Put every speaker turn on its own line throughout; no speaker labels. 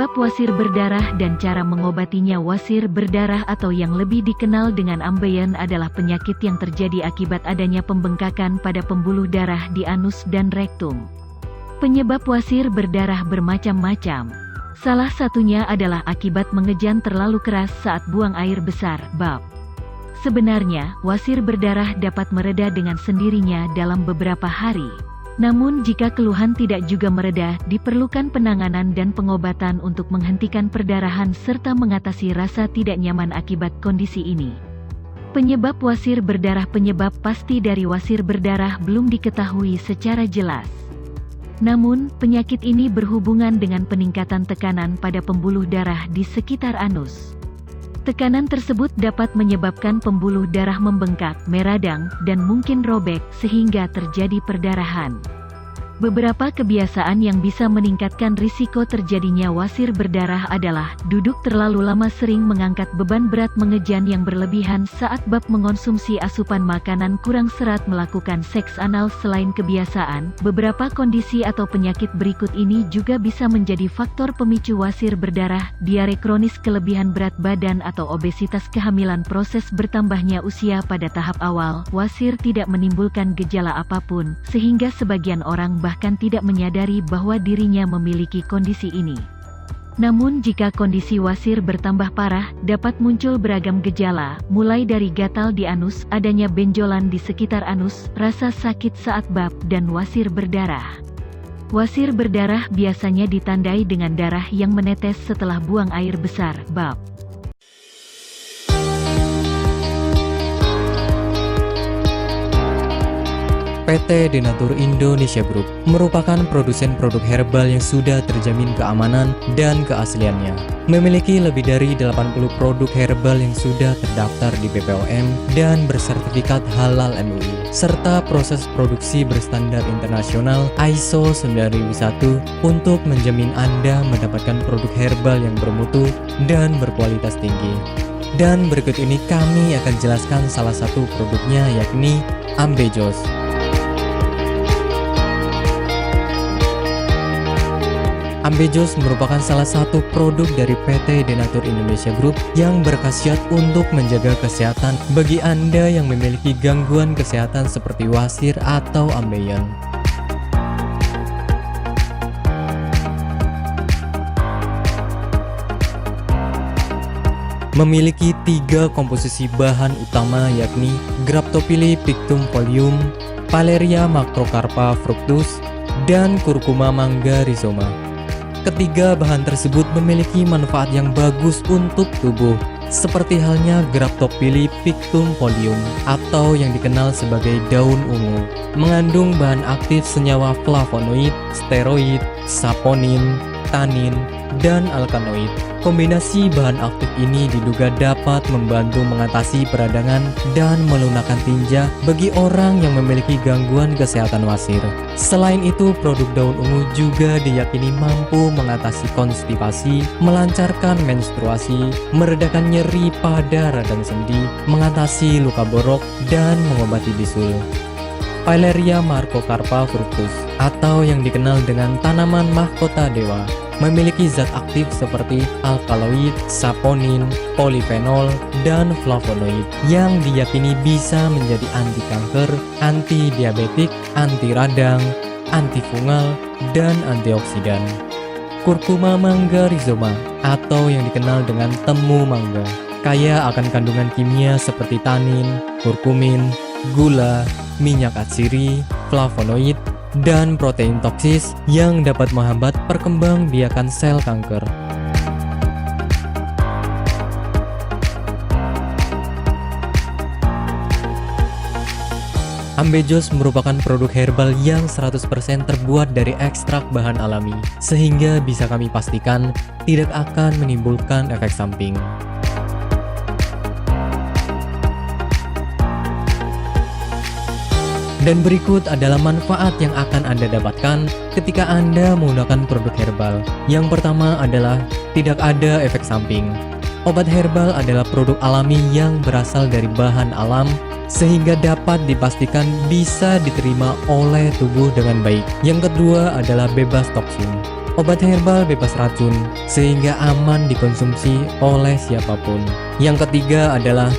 Penyebab wasir berdarah dan cara mengobatinya. Wasir berdarah atau yang lebih dikenal dengan ambeien adalah penyakit yang terjadi akibat adanya pembengkakan pada pembuluh darah di anus dan rektum. Penyebab wasir berdarah bermacam-macam. Salah satunya adalah akibat mengejan terlalu keras saat buang air besar, bab. Sebenarnya, wasir berdarah dapat mereda dengan sendirinya dalam beberapa hari. Namun jika keluhan tidak juga mereda, diperlukan penanganan dan pengobatan untuk menghentikan perdarahan serta mengatasi rasa tidak nyaman akibat kondisi ini. Penyebab wasir berdarah. Penyebab pasti dari wasir berdarah belum diketahui secara jelas. Namun, penyakit ini berhubungan dengan peningkatan tekanan pada pembuluh darah di sekitar anus. Tekanan tersebut dapat menyebabkan pembuluh darah membengkak, meradang, dan mungkin robek, sehingga terjadi perdarahan. Beberapa kebiasaan yang bisa meningkatkan risiko terjadinya wasir berdarah adalah duduk terlalu lama, sering mengangkat beban berat, mengejan yang berlebihan saat bab mengonsumsi asupan makanan kurang serat, melakukan seks anal. Selain kebiasaan, beberapa kondisi atau penyakit berikut ini juga bisa menjadi faktor pemicu wasir berdarah: diare kronis, kelebihan berat badan atau obesitas, kehamilan, proses bertambahnya usia pada tahap awal. Wasir tidak menimbulkan gejala apapun, sehingga sebagian orang bahkan tidak menyadari bahwa dirinya memiliki kondisi ini. Namun jika kondisi wasir bertambah parah, dapat muncul beragam gejala, mulai dari gatal di anus, adanya benjolan di sekitar anus, rasa sakit saat bab, dan wasir berdarah. Wasir berdarah biasanya ditandai dengan darah yang menetes setelah buang air besar, bab.
PT Denatur Indonesia Group merupakan produsen produk herbal yang sudah terjamin keamanan dan keasliannya. Memiliki lebih dari 80 produk herbal yang sudah terdaftar di BPOM dan bersertifikat halal MUI, serta proses produksi berstandar internasional ISO 9001 untuk menjamin Anda mendapatkan produk herbal yang bermutu dan berkualitas tinggi. Dan berikut ini kami akan jelaskan salah satu produknya, yakni Ambejos. Ambejos merupakan salah satu produk dari PT Denatur Indonesia Group yang berkhasiat untuk menjaga kesehatan bagi Anda yang memiliki gangguan kesehatan seperti wasir atau ambeien. Memiliki 3 komposisi bahan utama, yakni Graptophylle pictum folium, Paleria macrocarpa fructus, dan Curcuma mangga rhizoma. Ketiga bahan tersebut memiliki manfaat yang bagus untuk tubuh, seperti halnya Graptophylle pictum folium atau yang dikenal sebagai daun ungu, mengandung bahan aktif senyawa flavonoid, steroid, saponin, tanin, dan alkaloid. Kombinasi bahan aktif ini diduga dapat membantu mengatasi peradangan dan melunakkan tinja bagi orang yang memiliki gangguan kesehatan wasir. Selain itu, produk daun ungu juga diyakini mampu mengatasi konstipasi, melancarkan menstruasi, meredakan nyeri pada radang sendi, mengatasi luka borok, dan mengobati bisul. Paleria macrocarpa fructus atau yang dikenal dengan tanaman mahkota dewa memiliki zat aktif seperti alkaloid, saponin, polifenol, dan flavonoid yang diyakini bisa menjadi anti kanker, anti diabetik, anti radang, antifungal, dan antioksidan. Curcuma mangga rhizoma atau yang dikenal dengan temu mangga kaya akan kandungan kimia seperti tanin, kurkumin, gula, minyak atsiri, flavonoid, dan protein toksis yang dapat menghambat perkembangbiakan sel kanker. Ambejos merupakan produk herbal yang 100% terbuat dari ekstrak bahan alami, sehingga bisa kami pastikan tidak akan menimbulkan efek samping. Dan berikut adalah manfaat yang akan Anda dapatkan ketika Anda menggunakan produk herbal. Yang pertama adalah tidak ada efek samping. Obat herbal adalah produk alami yang berasal dari bahan alam, sehingga dapat dipastikan bisa diterima oleh tubuh dengan baik. Yang kedua adalah bebas toksin. Obat herbal bebas racun, sehingga aman dikonsumsi oleh siapapun. Yang ketiga adalah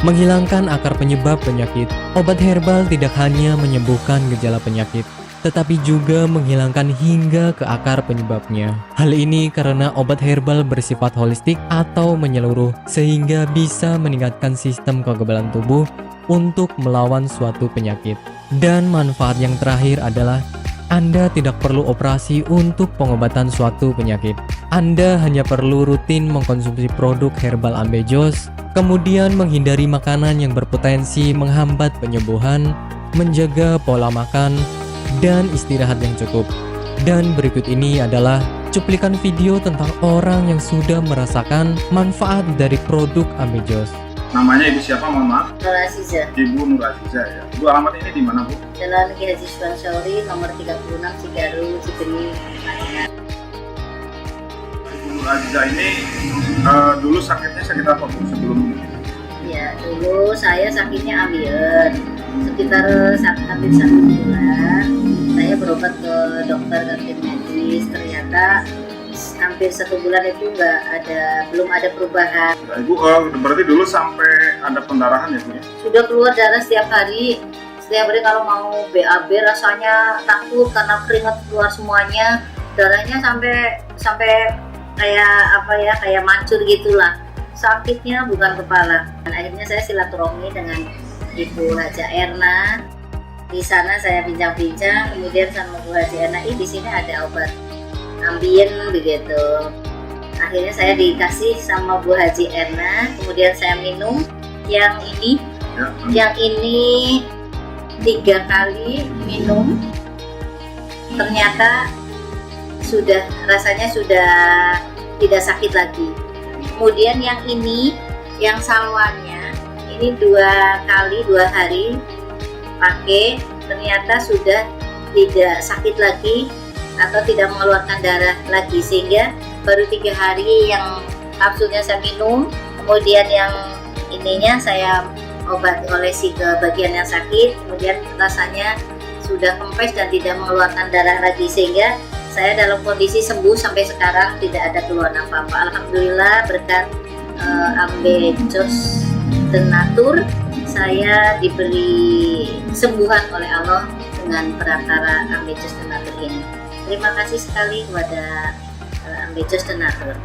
menghilangkan akar penyebab penyakit. Obat herbal tidak hanya menyembuhkan gejala penyakit, tetapi juga menghilangkan hingga ke akar penyebabnya. Hal ini karena obat herbal bersifat holistik atau menyeluruh, sehingga bisa meningkatkan sistem kekebalan tubuh untuk melawan suatu penyakit. Dan manfaat yang terakhir adalah Anda tidak perlu operasi untuk pengobatan suatu penyakit. Anda hanya perlu rutin mengkonsumsi produk herbal Ambejos, kemudian menghindari makanan yang berpotensi menghambat penyembuhan, menjaga pola makan, dan istirahat yang cukup. Dan berikut ini adalah cuplikan video tentang orang yang sudah merasakan manfaat dari produk Ambejos.
Namanya Ibu siapa, mohon maaf?
Nur Aziza,
Ibu Nur Aziza ya. Ibu alamat ini di mana, Bu?
Jalan Ki Haji Suwansori, nomor 36, Cigaru, Cibeni, Madinah.
Ibu Nur Aziza ini dulu sakitnya sakit apa, Bu, sebelum ini?
Ya, dulu saya sakitnya ambeien. Sekitar hampir 1 bulan, saya berobat ke dokter ganti medis. Ternyata hampir 1 bulan itu belum ada perubahan.
Ya, Ibu berarti dulu sampai ada pendarahan ya, Bu ya?
Sudah keluar darah setiap hari. Setiap hari kalau mau BAB rasanya takut karena keringat keluar semuanya. Darahnya sampai kayak mancur gitulah. Sakitnya bukan kepala. Dan akhirnya saya silaturahmi dengan Ibu Haja Erna. Di sana saya bincang-bincang, kemudian sama Bu Haji Erna, di sini ada obat ambien begitu. Akhirnya saya dikasih sama Bu Haji Erna, kemudian saya minum yang ini.
Ya.
Yang ini 3 kali minum, ternyata rasanya sudah tidak sakit lagi. Kemudian yang ini, yang salwannya, ini 2 kali 2 hari pakai, ternyata sudah tidak sakit lagi atau tidak mengeluarkan darah lagi, sehingga baru 3 hari yang kapsulnya saya minum, kemudian yang ininya saya olesi ke bagian yang sakit, kemudian rasanya sudah kempes dan tidak mengeluarkan darah lagi, sehingga saya dalam kondisi sembuh sampai sekarang, tidak ada keluhan apa-apa. Alhamdulillah berkat Ambejos Tenatur, saya diberi kesembuhan oleh Allah dengan perantara Ambejos Tenatur ini. Terima kasih sekali kepada Ambejos Tenatur.